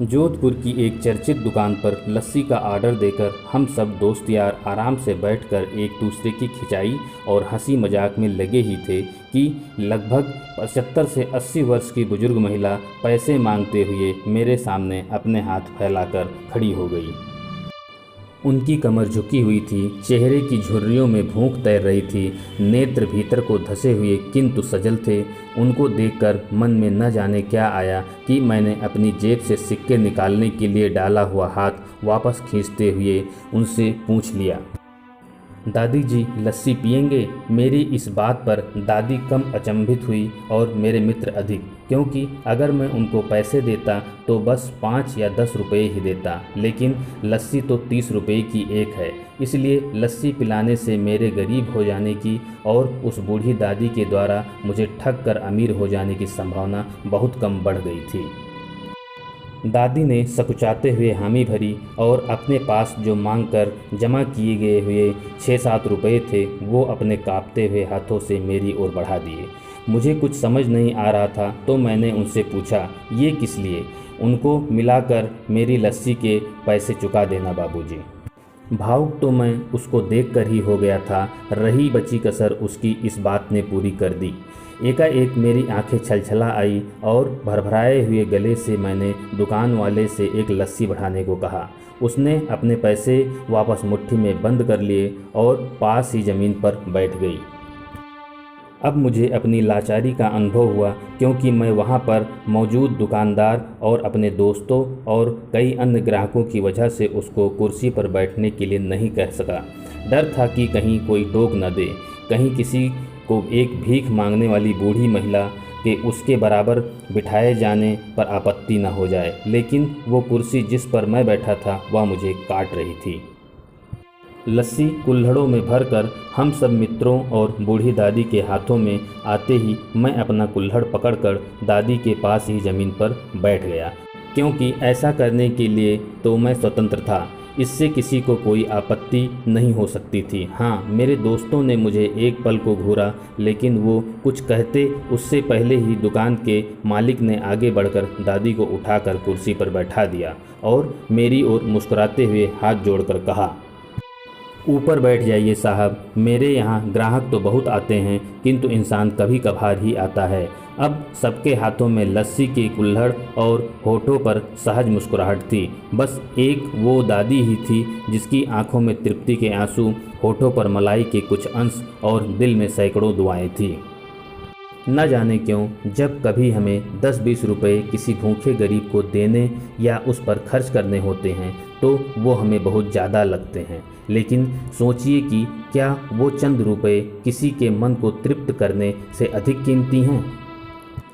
जोधपुर की एक चर्चित दुकान पर लस्सी का ऑर्डर देकर हम सब दोस्त यार आराम से बैठकर एक दूसरे की खिंचाई और हंसी मजाक में लगे ही थे कि लगभग 75 से 80 वर्ष की बुजुर्ग महिला पैसे मांगते हुए मेरे सामने अपने हाथ फैलाकर खड़ी हो गई। उनकी कमर झुकी हुई थी, चेहरे की झुर्रियों में भूख तैर रही थी, नेत्र भीतर को धसे हुए किंतु सजल थे। उनको देखकर मन में न जाने क्या आया कि मैंने अपनी जेब से सिक्के निकालने के लिए डाला हुआ हाथ वापस खींचते हुए उनसे पूछ लिया, दादी जी लस्सी पिएंगे? मेरी इस बात पर दादी कम अचंभित हुई और मेरे मित्र अधिक, क्योंकि अगर मैं उनको पैसे देता तो बस 5 या 10 रुपये ही देता, लेकिन लस्सी तो 30 रुपये की एक है, इसलिए लस्सी पिलाने से मेरे गरीब हो जाने की और उस बूढ़ी दादी के द्वारा मुझे ठग कर अमीर हो जाने की संभावना बहुत कम बढ़ गई थी। दादी ने सकुचाते हुए हामी भरी और अपने पास जो मांग कर जमा किए गए हुए 6-7 रुपये थे वो अपने कांपते हुए हाथों से मेरी ओर बढ़ा दिए। मुझे कुछ समझ नहीं आ रहा था तो मैंने उनसे पूछा, ये किस लिए? उनको मिलाकर मेरी लस्सी के पैसे चुका देना बाबूजी। भावुक तो मैं उसको देखकर ही हो गया था, रही बची कसर उसकी इस बात ने पूरी कर दी। एकाएक मेरी आंखें छलछला आई और भरभराए हुए गले से मैंने दुकान वाले से एक लस्सी बढ़ाने को कहा। उसने अपने पैसे वापस मुट्ठी में बंद कर लिए और पास ही ज़मीन पर बैठ गई। अब मुझे अपनी लाचारी का अनुभव हुआ, क्योंकि मैं वहाँ पर मौजूद दुकानदार और अपने दोस्तों और कई अन्य ग्राहकों की वजह से उसको कुर्सी पर बैठने के लिए नहीं कह सका। डर था कि कहीं कोई टोक न दे, कहीं किसी को एक भीख मांगने वाली बूढ़ी महिला के उसके बराबर बिठाए जाने पर आपत्ति न हो जाए, लेकिन वो कुर्सी जिस पर मैं बैठा था वह मुझे काट रही थी। लस्सी कुल्हड़ों में भरकर हम सब मित्रों और बूढ़ी दादी के हाथों में आते ही मैं अपना कुल्हड़ पकड़कर दादी के पास ही ज़मीन पर बैठ गया, क्योंकि ऐसा करने के लिए तो मैं स्वतंत्र था, इससे किसी को कोई आपत्ति नहीं हो सकती थी। हाँ, मेरे दोस्तों ने मुझे एक पल को घूरा, लेकिन वो कुछ कहते उससे पहले ही दुकान के मालिक ने आगे बढ़कर दादी को उठाकर कुर्सी पर बैठा दिया और मेरी ओर मुस्कुराते हुए हाथ जोड़कर कहा, ऊपर बैठ जाइए साहब, मेरे यहाँ ग्राहक तो बहुत आते हैं किंतु इंसान कभी कभार ही आता है। अब सबके हाथों में लस्सी की कुल्हड़ और होठों पर सहज मुस्कुराहट थी। बस एक वो दादी ही थी जिसकी आंखों में तृप्ति के आंसू, होठों पर मलाई के कुछ अंश और दिल में सैकड़ों दुआएं थी। न जाने क्यों जब कभी हमें 10-20 रुपये किसी भूखे गरीब को देने या उस पर खर्च करने होते हैं तो वो हमें बहुत ज़्यादा लगते हैं, लेकिन सोचिए कि क्या वो चंद रुपये किसी के मन को तृप्त करने से अधिक कीमती हैं।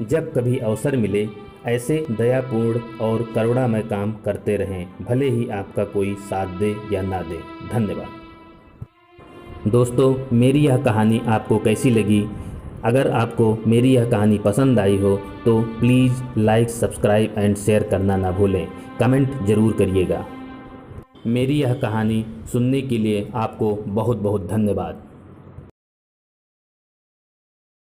जब कभी अवसर मिले ऐसे दयापूर्ण और करुणामय काम करते रहें, भले ही आपका कोई साथ दे या ना दे। धन्यवाद। दोस्तों, मेरी यह कहानी आपको कैसी लगी? अगर आपको मेरी यह कहानी पसंद आई हो तो please like, subscribe and share करना ना भूलें। कमेंट ज़रूर करिएगा। मेरी यह कहानी सुनने के लिए आपको बहुत बहुत धन्यवाद।